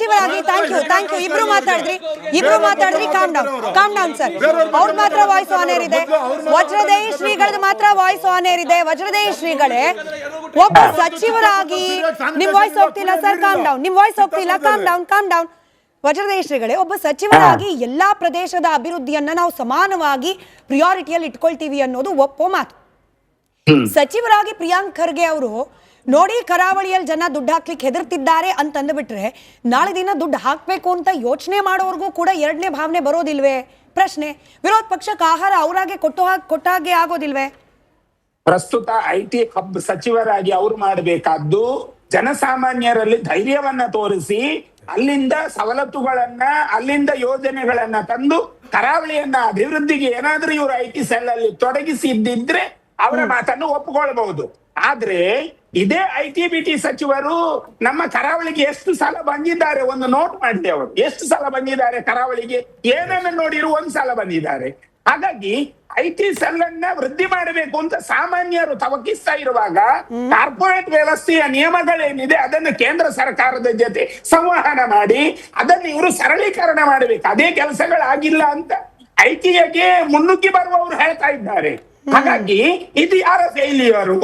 ಸಚಿವರಾಗಿ thank you ಇಬ್ರು ಮಾತಾಡಿದ್ರಿ ಕಾಮ್ ಡೌನ್ ಸರ್. ಅವ್ರ ಮಾತ್ರ ವಾಯ್ಸ್ ಆನ್ ಏರ್ ಇದೆ. ವಜ್ರದೇಹಿ ಶ್ರೀಗಳದ್ದು ಮಾತ್ರ ವಾಯ್ಸ್ ಆನ್ ಏರ್ ಇದೆ. ವಜ್ರದೇಹಿ ಶ್ರೀಗಳೇ ಒಬ್ಬ ಸಚಿವರಾಗಿ ನಿಮ್ ವಾಯ್ಸ್ ಹೋಗ್ತಿಲ್ಲ ಸರ್, ಕಾಮ್ ಡೌನ್. ನಿಮ್ ವಾಯ್ಸ್ ಹೋಗ್ತಿಲ್ಲ, ಕಾಮ್ ಡೌನ್. ವಜ್ರದೇಹಿ ಶ್ರೀಗಳೇ, ಒಬ್ಬ ಸಚಿವರಾಗಿ ಎಲ್ಲಾ ಪ್ರದೇಶದ ಅಭಿವೃದ್ಧಿಯನ್ನ ನಾವು ಸಮಾನವಾಗಿ ಪ್ರಿಯಾರಿಟಿಯಲ್ಲಿ ಇಟ್ಕೊಳ್ತೀವಿ ಅನ್ನೋದು ಒಪ್ಪೋ ಮಾತು. ಸಚಿವರಾಗಿ ಪ್ರಿಯಾಂಕ್ ಖರ್ಗೆ ಅವರು ನೋಡಿ ಕರಾವಳಿಯಲ್ಲಿ ಜನ ದುಡ್ಡು ಹಾಕ್ಲಿಕ್ಕೆ ಹೆದರ್ತಿದ್ದಾರೆ ಅಂತಂದ್ಬಿಟ್ರೆ ನಾಳೆ ದಿನ ದುಡ್ಡು ಹಾಕ್ಬೇಕು ಅಂತ ಯೋಚನೆ ಮಾಡೋರ್ಗೂ ಕೂಡ ಎರಡನೇ ಭಾವನೆ ಬರೋದಿಲ್ವೇ? ಪ್ರಶ್ನೆ. ವಿರೋಧ ಪಕ್ಷಕ್ಕೆ ಆಹಾರ ಅವರಾಗೆ ಕೊಟ್ಟಾಗೆ ಆಗೋದಿಲ್ವೇ? ಪ್ರಸ್ತುತ ಐಟಿ ಹಬ್ ಸಚಿವರಾಗಿ ಅವ್ರು ಮಾಡಬೇಕಾದ್ದು ಜನಸಾಮಾನ್ಯರಲ್ಲಿ ಧೈರ್ಯವನ್ನ ತೋರಿಸಿ ಅಲ್ಲಿಂದ ಸವಲತ್ತುಗಳನ್ನ ಅಲ್ಲಿಂದ ಯೋಜನೆಗಳನ್ನ ತಂದು ಕರಾವಳಿಯನ್ನ ಅಭಿವೃದ್ಧಿಗೆ ಏನಾದ್ರೂ ಇವರು ಐಟಿ ಸೆಲ್ ಅಲ್ಲಿ ತೊಡಗಿಸಿದ್ದಿದ್ರೆ ಅವರ ಮಾತನ್ನು ಒಪ್ಪಿಕೊಳ್ಬಹುದು. ಆದ್ರೆ ಇದೇ ಐಟಿ ಸಚಿವರು ನಮ್ಮ ಕರಾವಳಿಗೆ ಎಷ್ಟು ಸಲ ಬಂದಿದ್ದಾರೆ ಒಂದು ನೋಟ್ ಮಾಡಿದೆ. ಅವರು ಎಷ್ಟು ಸಲ ಬಂದಿದ್ದಾರೆ ಕರಾವಳಿಗೆ, ಏನನ್ನ ನೋಡಿರು ಒಂದ್ ಸಲ ಬಂದಿದ್ದಾರೆ. ಹಾಗಾಗಿ ಐಟಿ ಸೆಲ್ ಅನ್ನ ವೃದ್ಧಿ ಮಾಡಬೇಕು ಅಂತ ಸಾಮಾನ್ಯರು ತವಕಿಸ್ತಾ ಇರುವಾಗ ಕಾರ್ಪೊರೇಟ್ ವ್ಯವಸ್ಥೆಯ ನಿಯಮಗಳೇನಿದೆ ಅದನ್ನು ಕೇಂದ್ರ ಸರ್ಕಾರದ ಜೊತೆ ಸಂವಹನ ಮಾಡಿ ಅದನ್ನು ಇವರು ಸರಳೀಕರಣ ಮಾಡಬೇಕು. ಅದೇ ಕೆಲಸಗಳಾಗಿಲ್ಲ ಅಂತ ಐಟಿಗೆ ಮುನ್ನುಗ್ಗಿ ಬರುವವರು ಹೇಳ್ತಾ ಇದ್ದಾರೆ. ಹಾಗಾಗಿ ಇದು ಯಾರ ಫೇಲಿಯರು?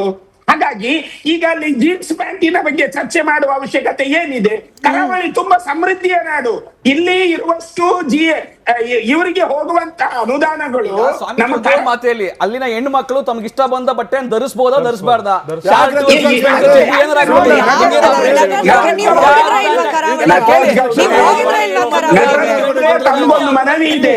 ಹಾಗಾಗಿ ಈಗ ಅಲ್ಲಿ ಜೀನ್ಸ್ ಪ್ಯಾಂಟಿನ ಬಗ್ಗೆ ಚರ್ಚೆ ಮಾಡುವ ಅವಶ್ಯಕತೆ ಏನಿದೆ? ಕರಾವಳಿ ತುಂಬಾ ಸಮೃದ್ಧಿಯ ನಾಡು. ಇಲ್ಲಿ ಇರುವಷ್ಟು ಇವರಿಗೆ ಹೋಗುವಂತ ಅನುದಾನಗಳು ನಮ್ಮ ಮಾತೆಯಲ್ಲಿ ಅಲ್ಲಿನ ಹೆಣ್ಣು ಮಕ್ಕಳು ತಮ್ಗೆ ಇಷ್ಟ ಬಂದ ಬಟ್ಟೆ ಧರಿಸಬಹುದಾ ಧರಿಸಬಾರ್ದ? ತಮಗೊಂದು ಮನವಿ ಇದೆ.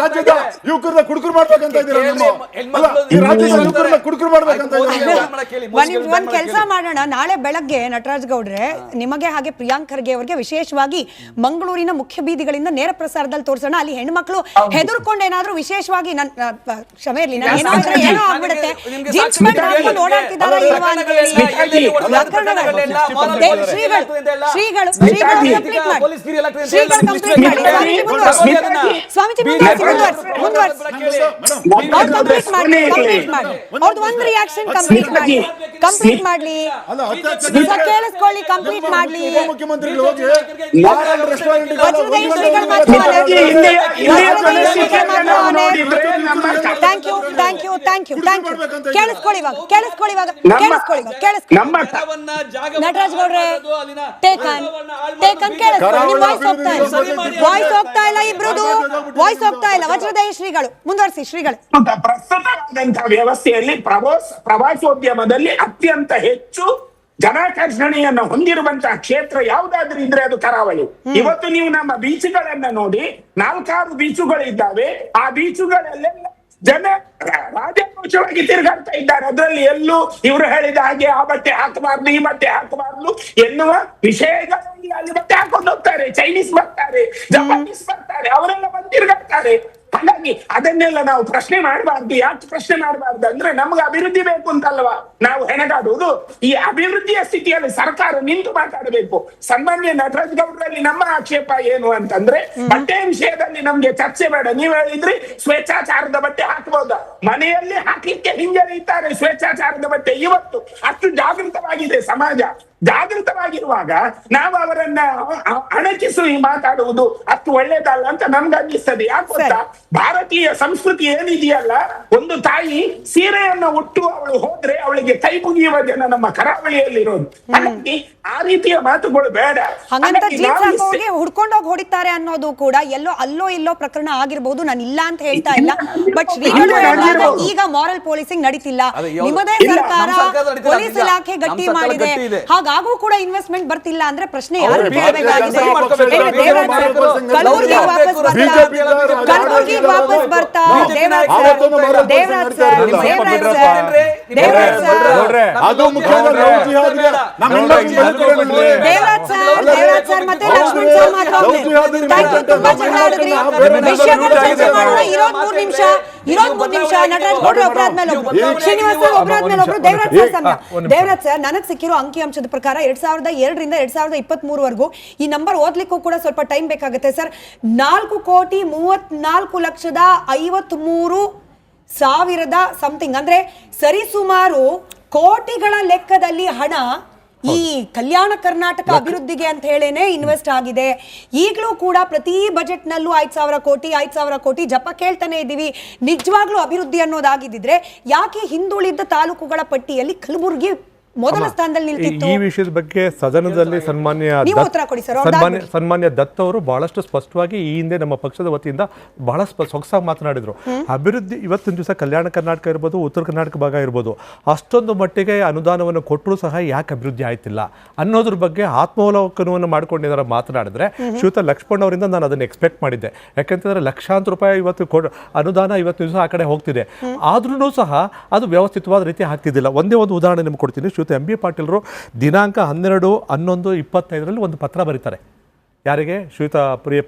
ರಾಜ್ಯದ ಯುವಕರನ್ನ ಕುಡುಕರು ಮಾಡ್ಬೇಕಂತ ಒಂದ್ ಕೆಲಸ ಮಾಡೋಣ. ನಾಳೆ ಬೆಳಗ್ಗೆ ನಟರಾಜ್ ಗೌಡ್ರೆ ನಿಮಗೆ ಹಾಗೆ ಪ್ರಿಯಾಂಕ್ ಖರ್ಗೆ ಅವರಿಗೆ ವಿಶೇಷವಾಗಿ ಮಂಗಳೂರಿನ ಮುಖ್ಯ ಬೀದಿಗಳಿಂದ ನೇರ ಪ್ರಸಾರದಲ್ಲಿ ತೋರಿಸೋಣ. ಅಲ್ಲಿ ಹೆಣ್ಮಕ್ಳು ಹೆದರ್ಕೊಂಡು ಏನಾದ್ರೂ ವಿಶೇಷವಾಗಿ ಕ್ಷಮೆ ಇರ್ಲಿ ಏನೋ ಆಗ್ಬಿಡುತ್ತೆ ಜೀನ್ಸ್ ಪ್ಯಾಂಟ್ ಹಾಕೊಂಡು ಓಡಾಡ್ತಿದ್ದಾರೆ ಇಲ್ವಾ ಅಂತ ಹೇಳಿ ಶ್ರೀಗಳು ಸ್ವಾಮೀಜಿ ಅವ್ರದ್ದು ಒಂದು ರಿಯಾಕ್ಷನ್ ಕಂಪ್ಲೀಟ್ ಮಾಡ್ಲಿ ಕೇಳಿಸ್ಕೊಳ್ಳಿ, ಕಂಪ್ಲೀಟ್ ಮಾಡ್ಲಿ. ಥ್ಯಾಂಕ್ ಯು ಕೇಳಿಸ್ಕೊಳ್ಳಿ ಇವಾಗ ನಟರಾಜ್ ಗೌಡ್ರೆ ಟೇಕನ್ ಕೇಳಿಸ್ಕೊಳ್ಳಿ. ವಾಯ್ಸ್ ಹೋಗ್ತಾ ಇಲ್ಲ ಇಬ್ರದು ವಾಯ್ಸ್ ಹೋಗ್ತಾ ಇಲ್ಲ. ವಜ್ರದೇಹಿ ಶ್ರೀಗಳು ಮುಂದುವರಿಸಿ. ಶ್ರೀಗಳು, ಪ್ರಸ್ತುತವಾದಂತಹ ವ್ಯವಸ್ಥೆಯಲ್ಲಿ ಪ್ರವಾಸೋದ್ಯಮದಲ್ಲಿ ಅತ್ಯಂತ ಹೆಚ್ಚು ಜನಾಕರ್ಷಣೆಯನ್ನು ಹೊಂದಿರುವಂತಹ ಕ್ಷೇತ್ರ ಯಾವ್ದಾದ್ರೂ ಇದ್ರೆ ಅದು ಕರಾವಳಿ. ಇವತ್ತು ನೀವು ನಮ್ಮ ಬೀಚ್ಗಳನ್ನ ನೋಡಿ, 4-6 ಬೀಚುಗಳಿದ್ದಾವೆ. ಆ ಬೀಚುಗಳಲ್ಲೆಲ್ಲ ಜನ ರಾಜಕೋಶವಾಗಿ ತಿರುಗಾಡ್ತಾ ಇದ್ದಾರೆ. ಅದರಲ್ಲಿ ಎಲ್ಲೂ ಇವರು ಹೇಳಿದ ಹಾಗೆ ಆ ಬಟ್ಟೆ ಹಾಕಬಾರ್ದು ಈ ಬಟ್ಟೆ ಹಾಕಬಾರ್ದು ಎನ್ನುವ ವಿಷಯಗಳಲ್ಲಿ ಅಲ್ಲಿ ಬಟ್ಟೆ ಹಾಕೊಂಡು ಹೋಗ್ತಾರೆ. ಚೈನೀಸ್ ಬರ್ತಾರೆ, ಜಪಾನೀಸ್ ಬರ್ತಾರೆ, ಅವರೆಲ್ಲ ಬಂದು ತಿರುಗಾಡ್ತಾರೆ. ಹಾಗಾಗಿ ಅದನ್ನೆಲ್ಲ ನಾವು ಪ್ರಶ್ನೆ ಮಾಡಬಾರ್ದು. ಯಾಕೆ ಪ್ರಶ್ನೆ ಮಾಡಬಾರ್ದು ಅಂದ್ರೆ ನಮ್ಗೆ ಅಭಿವೃದ್ಧಿ ಬೇಕು ಅಂತಲ್ವಾ ನಾವು ಹೆಣಗಾಡುವುದು. ಈ ಅಭಿವೃದ್ಧಿಯ ಸ್ಥಿತಿಯಲ್ಲಿ ಸರ್ಕಾರ ನಿಂತು ಮಾತಾಡಬೇಕು. ಸನ್ಮಾನ್ಯ ನಟರಾಜ್ ಗೌಡ್ರಲ್ಲಿ ನಮ್ಮ ಆಕ್ಷೇಪ ಏನು ಅಂತಂದ್ರೆ ಬಟ್ಟೆ ವಿಷಯದಲ್ಲಿ ನಮ್ಗೆ ಚರ್ಚೆ ಬೇಡ. ನೀವ್ ಹೇಳಿದ್ರಿ ಸ್ವೇಚ್ಛಾಚಾರದ ಬಟ್ಟೆ ಹಾಕಬಹುದಾ? ಮನೆಯಲ್ಲಿ ಹಾಕ್ಲಿಕ್ಕೆ ಹಿಂಜರಿಯುತ್ತಾರೆ ಸ್ವೇಚ್ಛಾಚಾರದ ಬಟ್ಟೆ. ಇವತ್ತು ಅಷ್ಟು ಜಾಗೃತವಾಗಿದೆ ಸಮಾಜ. ಜಾಗೃತವಾಗಿರುವಾಗ ನಾವು ಅವರನ್ನ ಅಣಕಿಸಿ ಮಾತಾಡುವುದು ಅಷ್ಟು ಒಳ್ಳೇದಲ್ಲ ಅಂತ ನಮ್ಗೆ ಅನ್ನಿಸ್ತದೆ. ಯಾಕೆ ಗೊತ್ತಾ, ಭಾರತೀಯ ಸಂಸ್ಕೃತಿ ಏನಿದೆಯಲ್ಲ, ಒಂದು ತಾಯಿ ಸೀರೆಯನ್ನ ಉಟ್ಟು ಅವಳು ಹೋದ್ರೆ ಅವಳಿಗೆ ಕೈ ಮುಗಿಯುವ ಜನ ನಮ್ಮ ಕರಾವಳಿಯಲ್ಲಿ ಇರೋದು. ಹಾಗಾಗಿ ಆ ರೀತಿಯ ಮಾತುಗಳು ಬೇಡ. ಹುಡ್ಕೊಂಡೋಗಿ ಹೊಡಿತಾರೆ ಅನ್ನೋದು ಕೂಡ ಅಲ್ಲೋ ಇಲ್ಲೋ ಪ್ರಕರಣ ಆಗಿರ್ಬಹುದು. ನಾನು ಇಲ್ಲ ಅಂತ ಹೇಳ್ತಾ ಇಲ್ಲ. ಬಟ್ ಶ್ರೀಗಳು ಈಗ ಮಾರಲ್ ಪೊಲೀಸಿಂಗ್ ನಡೀತಿಲ್ಲ. ನಿಮ್ಮದೇ ಸರ್ಕಾರ ಪೊಲೀಸ್ ಇಲಾಖೆ ಗಟ್ಟಿ ಮಾಡಿದೆ. ಹಾಗಾಗೂ ಕೂಡ ಇನ್ವೆಸ್ಟ್ಮೆಂಟ್ ಬರ್ತಿಲ್ಲ ಅಂದ್ರೆ ಪ್ರಶ್ನೆ ಯಾರು ಕೇಳಬೇಕಾಗಿದೆ? ಕಲಬುರ್ಗಿ ವಾಪಸ್ ಬರ್ತಾ ದೇವರಾಜ್ ಸರ್ ಮತ್ತೆ ಲಕ್ಷ್ಮಣ್ ಸರ್ ಮಾತಾಡ್ತಾರೆ. ತುಂಬಾ ಜಗಳ ಆಡಿದ್ರಿ. ವಿಷಯಗಳು ಚರ್ಚೆ ಮಾಡೋಣ. ಇರೋದ್ 3 ನಿಮಿಷ. ಇನ್ನೊಂದು 3 ನಿಮಿಷ ನಟರಾಜ್ ಗೌಡ್ರು ಒಬ್ಬರಾದ್ಮೇಲೆ ಒಬ್ರು, ಶ್ರೀನಿವಾಸ್ ಸರ್ ಒಬ್ಬರಾದ್ಮೇಲೆ ಒಬ್ರು, ದೇವರಾಜ್ ಸರ್ ಸಮಯ. ದೇವರಾಜ್ ಸರ್, ನನಗೆ ಸಿಕ್ಕಿರೋ ಅಂಕಿಅಂಶದ ಪ್ರಕಾರ 2002ರಿಂದ 2023 ಈ ನಂಬರ್ ಓದ್ಲಿಕ್ಕೂ ಕೂಡ ಸ್ವಲ್ಪ ಟೈಮ್ ಬೇಕಾಗುತ್ತೆ ಸರ್. 4,34,53,000 ಸಮಥಿಂಗ್, ಅಂದ್ರೆ ಸರಿಸುಮಾರು ಕೋಟಿಗಳ ಲೆಕ್ಕದಲ್ಲಿ ಹಣ ಈ ಕಲ್ಯಾಣ ಕರ್ನಾಟಕ ಅಭಿವೃದ್ಧಿಗೆ ಅಂತ ಹೇಳೇನೆ ಇನ್ವೆಸ್ಟ್ ಆಗಿದೆ. ಈಗಲೂ ಕೂಡ ಪ್ರತಿ ಬಜೆಟ್ ನಲ್ಲೂ 5,000 ಕೋಟಿ ಜಪ ಕೇಳ್ತಾನೆ ಇದ್ದೀವಿ. ನಿಜವಾಗ್ಲೂ ಅಭಿವೃದ್ಧಿ ಅನ್ನೋದಾಗಿದ್ದಿದ್ರೆ ಯಾಕೆ ಹಿಂದುಳಿದ ತಾಲೂಕುಗಳ ಪಟ್ಟಿಯಲ್ಲಿ ಕಲಬುರಗಿ ಮೊದಲ ಸ್ಥಾನದಲ್ಲಿ ನಿಲ್ತಿತ್ತು? ಈ ವಿಷಯದ ಬಗ್ಗೆ ಸದನದಲ್ಲಿ ಸನ್ಮಾನ್ಯ ದತ್ ಅವರು ಬಹಳಷ್ಟು ಸ್ಪಷ್ಟವಾಗಿ ಈ ಹಿಂದೆ ನಮ್ಮ ಪಕ್ಷದ ವತಿಯಿಂದ ಬಹಳ ಸೊಗಸಾಗಿ ಮಾತನಾಡಿದ್ರು. ಅಭಿವೃದ್ಧಿ ಇವತ್ತಿನ ದಿವಸ ಕಲ್ಯಾಣ ಕರ್ನಾಟಕ ಇರ್ಬೋದು, ಉತ್ತರ ಕರ್ನಾಟಕ ಭಾಗ ಇರ್ಬೋದು, ಅಷ್ಟೊಂದು ಮಟ್ಟಿಗೆ ಅನುದಾನವನ್ನು ಕೊಟ್ಟರು ಸಹ ಯಾಕೆ ಅಭಿವೃದ್ಧಿ ಆಯ್ತಿಲ್ಲ ಅನ್ನೋದ್ರ ಬಗ್ಗೆ ಆತ್ಮಾವಲೋಕನವನ್ನು ಮಾಡ್ಕೊಂಡಿದ್ದಾರೆ ಮಾತನಾಡಿದ್ರೆ ಶ್ರೀಯುತ ಲಕ್ಷ್ಮಣ್ ಅವರಿಂದ ನಾನು ಅದನ್ನು ಎಕ್ಸ್ಪೆಕ್ಟ್ ಮಾಡಿದ್ದೆ. ಯಾಕಂತಂದ್ರೆ ಲಕ್ಷಾಂತರ ರೂಪಾಯಿ ಇವತ್ತು ಅನುದಾನ ಇವತ್ತಿನ ದಿವಸ ಆ ಕಡೆ ಹೋಗ್ತಿದೆ, ಆದ್ರೂ ಸಹ ಅದು ವ್ಯವಸ್ಥಿತವಾದ ರೀತಿ ಆಗ್ತಿದ್ದಿಲ್ಲ. ಒಂದೇ ಒಂದು ಉದಾಹರಣೆ ನಿಮ್ಗೆ ಕೊಡ್ತೀನಿ. ಎಂ ಬಿ ಪಾಟೀಲ್ರು ದಿನಾಂಕ 12/11/25 ಒಂದು ಪತ್ರ ಬರೀತಾರೆ. ಯಾರಿಗೆ? ಶ್ರೀಯುತ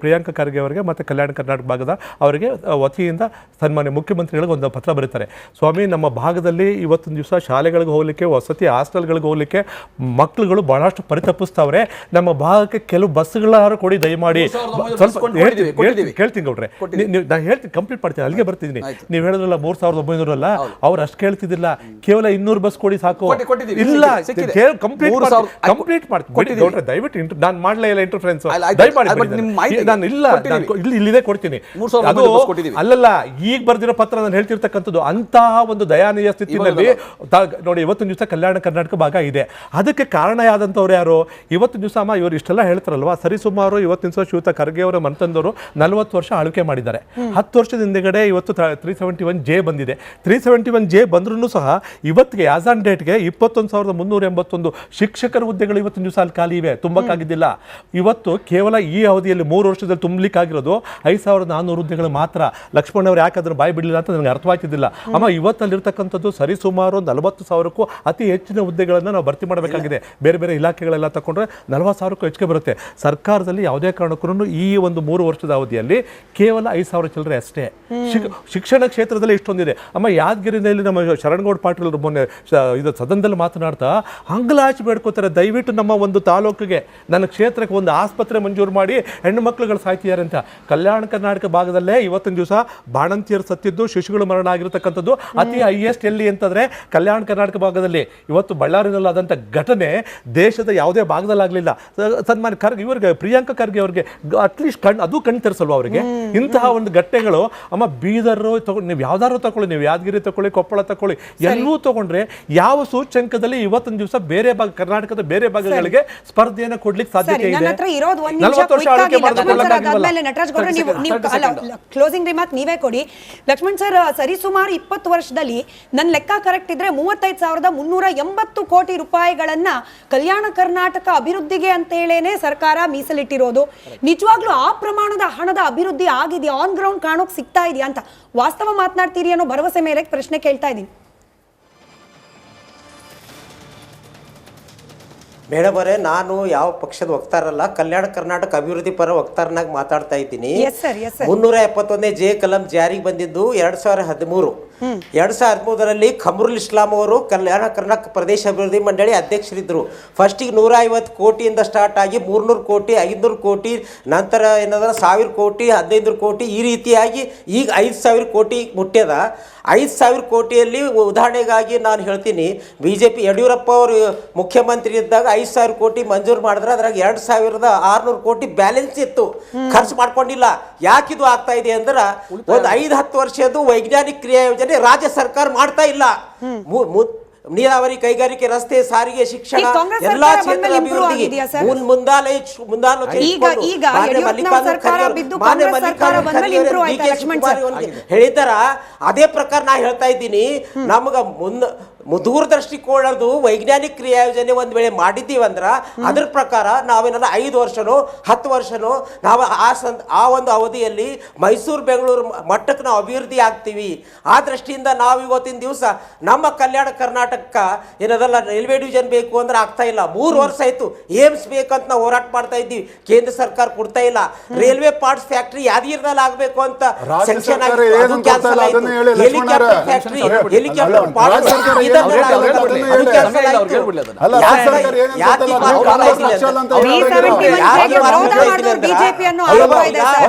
ಪ್ರಿಯಾಂಕ ಖರ್ಗೆ ಅವರಿಗೆ ಮತ್ತು ಕಲ್ಯಾಣ ಕರ್ನಾಟಕ ಭಾಗದ ಅವರಿಗೆ ವತಿಯಿಂದ ಸನ್ಮಾನ್ಯ ಮುಖ್ಯಮಂತ್ರಿಗಳಿಗೆ ಒಂದು ಪತ್ರ ಬರೀತಾರೆ. ಸ್ವಾಮಿ, ನಮ್ಮ ಭಾಗದಲ್ಲಿ ಇವತ್ತಿನ ದಿವಸ ಶಾಲೆಗಳಿಗೆ ಹೋಗ್ಲಿಕ್ಕೆ, ವಸತಿ ಹಾಸ್ಟೆಲ್ಗಳಿಗೆ ಹೋಗ್ಲಿಕ್ಕೆ ಮಕ್ಕಳುಗಳು ಬಹಳಷ್ಟು ಪರಿತಪಿಸ್ತಾವ್ರೆ. ನಮ್ಮ ಭಾಗಕ್ಕೆ ಕೆಲವು ಬಸ್ಗಳಾರು ಕೊಡಿ ದಯಮಾಡಿ. ಕೇಳ್ತೀನಿ ಗೌಡ್ರೆ, ನಾನು ಹೇಳ್ತೀನಿ, ಕಂಪ್ಲೀಟ್ ಮಾಡ್ತೀನಿ, ಅಲ್ಲಿಗೆ ಬರ್ತಿದ್ದೀನಿ. ನೀವು ಹೇಳಿದ್ರಲ್ಲ 3,900 ಅಲ್ಲ, ಅವ್ರು ಅಷ್ಟು ಕೇಳ್ತಿದ್ದಿಲ್ಲ, ಕೇವಲ 200 ಬಸ್ ಕೊಡಿ ಸಾಕು. ಇಲ್ಲ, ಕಂಪ್ಲೀಟ್ ಮಾಡ್ತೀನಿ ಗೌಡ್ರೆ, ದಯವಿಟ್ಟು ನಾನು ಮಾಡಲೇ ಇಲ್ಲ ಇಂಟರ್ಫರೆನ್ಸ್. ನಾನು ಇಲ್ಲಿದೆ ಕೊಡ್ತೀನಿ. ಅದು ಅಲ್ಲಲ್ಲ, ಈಗ ಬರ್ದಿರೋ ಪತ್ರ ನಾನು ಹೇಳ್ತಿರ್ತಕ್ಕಂಥದ್ದು. ಅಂತಹ ಒಂದು ದಯಾನೀಯ ಸ್ಥಿತಿನಲ್ಲಿ ನೋಡಿ ಇವತ್ತಿನ ದಿವಸ ಕಲ್ಯಾಣ ಕರ್ನಾಟಕ ಭಾಗ ಇದೆ. ಅದಕ್ಕೆ ಕಾರಣಯಾದಂಥವ್ರು ಯಾರು? ಇವತ್ತಿನ ದಿವಸ ಇವರು ಇಷ್ಟೆಲ್ಲ ಹೇಳ್ತಾರಲ್ವಾ, ಸರಿಸುಮಾರು ಇವತ್ತಿನ ದಿವಸ ಶ್ರೀಯುತ ಖರ್ಗೆ ಅವರ ಮನತಂದವರು 40 ವರ್ಷ ಆಳ್ವಿಕೆ ಮಾಡಿದ್ದಾರೆ. 10 ವರ್ಷದ ಹಿಂದೆಗಡೆ ಇವತ್ತು 371J ಬಂದಿದೆ. 371J ಬಂದ್ರೂ ಸಹ ಇವತ್ತಿಗೆ ಆಸ್ ಆನ್ ಡೇಟ್ಗೆ 21,381 ಶಿಕ್ಷಕರ ಹುದ್ದೆಗಳು ಇವತ್ತಿನ ದಿವಸ ಅಲ್ಲಿ ಖಾಲಿ ಇವೆ, ತುಂಬಕ್ಕಾಗಿದ್ದಿಲ್ಲ. ಇವತ್ತು ಕೇವಲ ಈ ಅವಧಿಯಲ್ಲಿ 3 ವರ್ಷದಲ್ಲಿ ತುಂಬಲಿಕ್ಕಾಗಿರೋದು 5,400 ಹುದ್ದೆಗಳು ಮಾತ್ರ. ಲಕ್ಷ್ಮಣ್ ಅವರು ಯಾಕೆ ಅದನ್ನು ಬಾಯಿ ಬಿಡಲಿಲ್ಲ ಅಂತ ನನಗೆ ಅರ್ಥವಾಗ್ತಿದ್ದಿಲ್ಲ. ಇವತ್ತಲ್ಲಿರ್ತಕ್ಕಂಥದ್ದು ಸರಿಸುಮಾರು 40,000ಕ್ಕೂ ಅತಿ ಹೆಚ್ಚಿನ ಹುದ್ದೆಗಳನ್ನು ನಾವು ಭರ್ತಿ ಮಾಡಬೇಕಾಗಿದೆ. ಬೇರೆ ಬೇರೆ ಇಲಾಖೆಗಳೆಲ್ಲ ತಗೊಂಡ್ರೆ 40,000ಕ್ಕೂ ಹೆಚ್ಚಿಗೆ ಬರುತ್ತೆ. ಸರ್ಕಾರದಲ್ಲಿ ಯಾವುದೇ ಕಾರಣಕ್ಕೂ ಈ ಒಂದು 3 ವರ್ಷದ ಅವಧಿಯಲ್ಲಿ ಕೇವಲ 5,000 ಚಿಲ್ಲರೆ ಅಷ್ಟೇ. ಶಿಕ್ಷಣ ಕ್ಷೇತ್ರದಲ್ಲಿ ಇಷ್ಟೊಂದಿದೆ. ಯಾದಗಿರಿನಲ್ಲಿ ನಮ್ಮ ಶರಣಗೌಡ ಪಾಟೀಲ್ ಮೊನ್ನೆ ಇದು ಸದನದಲ್ಲಿ ಮಾತನಾಡ್ತಾ ಅಂಗಲಾಚಿ ಬೇಡ್ಕೋತಾರೆ, ದಯವಿಟ್ಟು ನಮ್ಮ ಒಂದು ತಾಲೂಕಿಗೆ, ನನ್ನ ಕ್ಷೇತ್ರಕ್ಕೆ ಒಂದು ಆಸ್ಪತ್ರೆ ಮಂಜೂರು ಮಾಡಿ, ಹೆಣ್ಣು ಮಕ್ಕಳುಗಳು ಸಾಯ್ತಿದ್ದಾರೆ ಅಂತ. ಕಲ್ಯಾಣ ಕರ್ನಾಟಕ ಭಾಗದಲ್ಲೇ ಇವತ್ತಿನ ದಿವಸ ಬಾಣಂತಿಯರು ಸತ್ತಿದ್ದು, ಶಿಶುಗಳು ಮರಣ ಆಗಿರತಕ್ಕಂಥದ್ದು ಅತಿ ಹೈಯೆಸ್ಟ್ ಎಲ್ಲಿ ಅಂತಂದ್ರೆ ಕಲ್ಯಾಣ ಕರ್ನಾಟಕ ಭಾಗದಲ್ಲಿ. ಇವತ್ತು ಬಳ್ಳಾರಿನಲ್ಲಿ ಆದಂಥ ಘಟನೆ ದೇಶದ ಯಾವುದೇ ಭಾಗದಲ್ಲಾಗಲಿಲ್ಲ. ಸನ್ಮಾನ್ಯ ಖರ್ಗೆ ಇವರಿಗೆ, ಪ್ರಿಯಾಂಕ ಖರ್ಗೆ ಅವರಿಗೆ ಅಟ್ಲೀಸ್ಟ್ ಅದು ಕಣ್ಣು ತೆರೆಸಲ್ವ ಅವರಿಗೆ? ಇಂತಹ ಒಂದು ಘಟನೆಗಳು ಬೀದರು ತಗೊಂಡು, ನೀವು ಯಾವ್ದಾದ್ರು ತಗೊಳ್ಳಿ, ನೀವು ಯಾದಗಿರಿ ತಗೊಳ್ಳಿ, ಕೊಪ್ಪಳ ತಗೊಳ್ಳಿ, ಎಲ್ಲವೂ ತಗೊಂಡ್ರೆ ಯಾವ ಸೂಚ್ಯಂಕದಲ್ಲಿ ಇವತ್ತಿನ ದಿವಸ ಬೇರೆ ಭಾಗ, ಕರ್ನಾಟಕದ ಬೇರೆ ಭಾಗಗಳಿಗೆ ಸ್ಪರ್ಧೆಯನ್ನು ಕೊಡ್ಲಿಕ್ಕೆ ಸಾಧ್ಯತೆ ಇದೆ? ಕ್ಲೋಸಿಂಗ್ ರಿಮಾರ್ಕ್ ನೀವೇ ಕೊಡಿ ಲಕ್ಷ್ಮಣ್ ಸರ್. ಸರಿಸುಮಾರು 20 ವರ್ಷದಲ್ಲಿ ನನ್ನ ಲೆಕ್ಕ ಕರೆಕ್ಟ್ ಇದ್ರೆ 35,380 ಕೋಟಿ ರೂಪಾಯಿಗಳನ್ನ ಕಲ್ಯಾಣ ಕರ್ನಾಟಕ ಅಭಿವೃದ್ಧಿಗೆ ಅಂತ ಹೇಳೇನೆ ಸರ್ಕಾರ ಮೀಸಲಿಟ್ಟಿರೋದು. ನಿಜವಾಗ್ಲೂ ಆ ಪ್ರಮಾಣದ ಹಣದ ಅಭಿವೃದ್ಧಿ ಆಗಿದೆಯಾ? ಆನ್ ಗ್ರೌಂಡ್ ಕಾಣೋಕ್ ಸಿಗ್ತಾ ಇದೆಯಾ ಅಂತ ವಾಸ್ತವ ಮಾತನಾಡ್ತೀರಿ ಅನ್ನೋ ಭರವಸೆ ಮೇಲೆ ಪ್ರಶ್ನೆ ಕೇಳ್ತಾ ಇದ್ದೀನಿ. ಮೇಡಮ್ ಅವರೇ, ನಾನು ಯಾವ ಪಕ್ಷದ ವಕ್ತಾರಲ್ಲ, ಕಲ್ಯಾಣ ಕರ್ನಾಟಕ ಅಭಿವೃದ್ಧಿ ಪರ ವಕ್ತಾರನಾಗಿ ಮಾತಾಡ್ತಾ ಇದ್ದೀನಿ. 371J ಕಲಂ ಜಾರಿಗೆ ಬಂದಿದ್ದು 2013. 2013ರಲ್ಲಿ ಖಮರುಲ್ ಇಸ್ಲಾಂ ಅವರು ಕಲ್ಯಾಣ ಕರ್ನಾಟಕ ಪ್ರದೇಶ ಅಭಿವೃದ್ಧಿ ಮಂಡಳಿ ಅಧ್ಯಕ್ಷರಿದ್ದರು. ಫಸ್ಟಿಗೆ 150 ಕೋಟಿಯಿಂದ ಸ್ಟಾರ್ಟ್ ಆಗಿ 300 ಕೋಟಿ, 500 ಕೋಟಿ, ನಂತರ ಏನಾದ್ರೆ 1000 ಕೋಟಿ, 1500 ಕೋಟಿ, ಈ ರೀತಿಯಾಗಿ ಈಗ 5,000 ಕೋಟಿ ಮುಟ್ಟ್ಯದ. 5,000 ಕೋಟಿಯಲ್ಲಿ ಉದಾಹರಣೆಗಾಗಿ ನಾನು ಹೇಳ್ತೀನಿ, BJP ಯಡಿಯೂರಪ್ಪ ಅವರು ಮುಖ್ಯಮಂತ್ರಿ ಇದ್ದಾಗ 5,000 ಕೋಟಿ ಮಂಜೂರು ಮಾಡಿದ್ರೆ ಅದ್ರಾಗ 2,600 ಕೋಟಿ ಬ್ಯಾಲೆನ್ಸ್ ಇತ್ತು, ಖರ್ಚು ಮಾಡ್ಕೊಂಡಿಲ್ಲ. ಯಾಕಿದು ಆಗ್ತಾ ಇದೆ ಅಂದ್ರೆ ಒಂದು 5-10 ವರ್ಷದ್ದು ವೈಜ್ಞಾನಿಕ ಕ್ರಿಯಾ ಯೋಜನೆ ರಾಜ್ಯ ಸರ್ಕಾರ ಮಾಡ್ತಾ ಇಲ್ಲ. ನೀರಾವರಿ, ಕೈಗಾರಿಕೆ, ರಸ್ತೆ, ಸಾರಿಗೆ, ಶಿಕ್ಷಣ ಎಲ್ಲಾ ಕ್ಷೇತ್ರದ ಅಭಿವೃದ್ಧಿಗೆ ಹೇಳಿದಾರ. ಅದೇ ಪ್ರಕಾರ ನಾ ಹೇಳ್ತಾ ಇದ್ದೀನಿ, ನಮಗ ದೂರದೃಷ್ಟಿಕೋನದ್ದು ವೈಜ್ಞಾನಿಕ ಕ್ರಿಯಾಯೋಜನೆ ಒಂದ್ ವೇಳೆ ಮಾಡಿದ್ದೀವಿ ಅಂದ್ರ ಅದ್ರ ಪ್ರಕಾರ ನಾವೇನಾರ 5 ವರ್ಷನೋ 10 ವರ್ಷನೋ ನಾವು ಆ ಒಂದು ಅವಧಿಯಲ್ಲಿ ಮೈಸೂರು ಬೆಂಗಳೂರು ಮಟ್ಟಕ್ಕೆ ನಾವು ಅಭಿವೃದ್ಧಿ ಆಗ್ತೀವಿ. ಆ ದೃಷ್ಟಿಯಿಂದ ನಾವು ಇವತ್ತಿನ ದಿವಸ ನಮ್ಮ ಕಲ್ಯಾಣ ಕರ್ನಾಟಕ ಏನದಲ್ಲ ರೈಲ್ವೆ ಡಿವಿಷನ್ ಬೇಕು ಅಂದ್ರೆ ಆಗ್ತಾ ಇಲ್ಲ. 3 ವರ್ಷ ಆಯ್ತು ಏಮ್ಸ್ ಬೇಕಂತ ನಾವು ಹೋರಾಟ ಮಾಡ್ತಾ ಇದ್ದೀವಿ, ಕೇಂದ್ರ ಸರ್ಕಾರ ಕೊಡ್ತಾ ಇಲ್ಲ. ರೈಲ್ವೆ ಪಾರ್ಟ್ಸ್ ಫ್ಯಾಕ್ಟರಿ ಯಾದಗಿರಿನಲ್ಲಿ ಆಗಬೇಕು ಅಂತ section helicopter factory helicopter parts BJP ಅನ್ನೋ ಆರೋಪ ಇದೆ ಸರ್.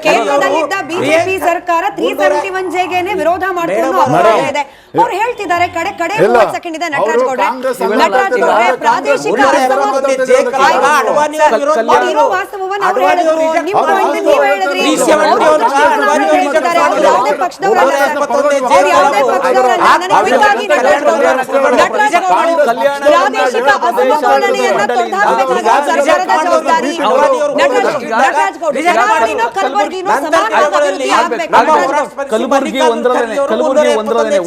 ಕೇಂದ್ರದಲ್ಲಿದ್ದ ಬಿಜೆಪಿ ಸರ್ಕಾರ 371 ಜೆಗೆನೆ ವಿರೋಧ ಮಾಡ್ಕೊಂಡು ಆರೋಪ ಇದೆ. ಅವ್ರು ಹೇಳ್ತಿದ್ದಾರೆ ಕಡೆ 30 ಸೆಕೆಂಡ್ ಇದೆ ನಟರಾಜ್ ಗೌಡ್ರೆ ಪ್ರಾದೇಶಿಕ ಇರೋ ವಾಸ್ತವವನ್ನು ಅವ್ರು ಹೇಳಿದ್ರು. ನೀವು ಹೇಳಿದ್ರಿ ಯಾವುದೇ ಪಕ್ಷದವರಲ್ಲ, ಅವ್ರು ಯಾವುದೇ ಪಕ್ಷದವರಲ್ಲ. ನನಗೆ ಪ್ರಾದೇಶಿಕ ಅಸಮತೋಲನೆಯನ್ನ ತೊಡೆದುಹಾಕಬೇಕಾದ ಸರ್ಕಾರದ ಜವಾಬ್ದಾರಿ ನಟರಾಜ್ ಗೌಡ್ರು. ಕರಾವಳಿನೋ ಕಲಬುರಗಿನೋ ಸಮಾನವಾದ ಅಭಿವೃದ್ಧಿ ಆಗ್ಬೇಕು. ಕಲಬುರಗಿ ಒಂದರಲ್ಲೇ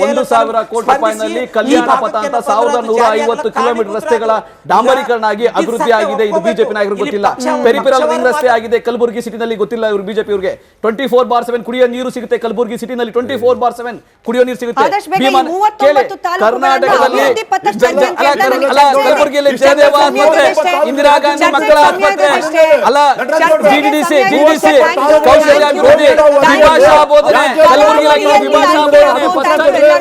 1,000 ಕೋಟಿ ರೂಪಾಯಿನಲ್ಲಿ ಕಲ್ಯಾಣ ಪಥ ಅಂತ 1,150 ಕಿಲೋಮೀಟರ್ ರಸ್ತೆಗಳ ಡಾಂಬರೀಕರಣ ಆಗಿ ಅಭಿವೃದ್ಧಿ ಆಗಿದೆ. ಇದು ಬಿಜೆಪಿ ನಾಯಕರಿಗೆ ಗೊತ್ತಿಲ್ಲ. ಪೆರಿಫೆರಲ್ ರಿಂಗ್ ರಸ್ತೆ ಆಗಿದೆ ಕಲಬುರಗಿ ಸಿಟಿನಲ್ಲಿ, ಗೊತ್ತಿಲ್ಲ ಇವರು ಬಿಜೆಪಿ ಅವರಿಗೆ. 24/7 ಕುಡಿಯೋ ನೀರು ಸಿಗುತ್ತೆ ಕಲಬುರಗಿ ಸಿಟಿನಲ್ಲಿ. 24/7 ಕುಡಿಯೋ ನೀರು ಸಿಗುತ್ತೆ. ಕರ್ನಾಟಕದಲ್ಲಿ ಕಲಬುರಗಿಯಲ್ಲಿ ಜಯದೇವ ಆಸ್ಪತ್ರೆ, ಇಂದಿರಾ ಗಾಂಧಿ ಮಕ್ಕಳ ಆಸ್ಪತ್ರೆ, ಅಲ್ಲ ಜಿಡಿಡಿಸಿ ಕೌಶಲ್ಯ ಅಭಿವೃದ್ಧಿ, ವಿಭಾಷಾ ಬೋಧನೆ ಕಲಬುರಗಿಯಲ್ಲಿ ವಿಭಾಷಾ ಬೋಧನೆ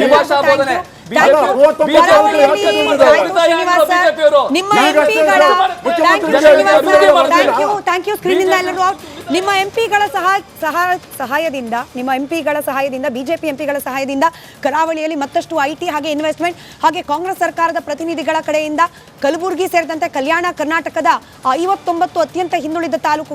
ವಿಭಾಷಾ ಬೋಧನೆ ನಿಮ್ಮ ಎಂಪಿಗಳ ಸಹಾಯದಿಂದ ಬಿಜೆಪಿ ಎಂಪಿಗಳ ಸಹಾಯದಿಂದ ಕರಾವಳಿಯಲ್ಲಿ ಮತ್ತಷ್ಟು ಐಟಿ ಹಾಗೆ ಇನ್ವೆಸ್ಟ್ಮೆಂಟ್ ಹಾಗೆ ಕಾಂಗ್ರೆಸ್ ಸರ್ಕಾರದ ಪ್ರತಿನಿಧಿಗಳ ಕಡೆಯಿಂದ ಕಲಬುರಗಿ ಸೇರಿದಂತೆ ಕಲ್ಯಾಣ ಕರ್ನಾಟಕದ 59 ಅತ್ಯಂತ ಹಿಂದುಳಿದ ತಾಲೂಕು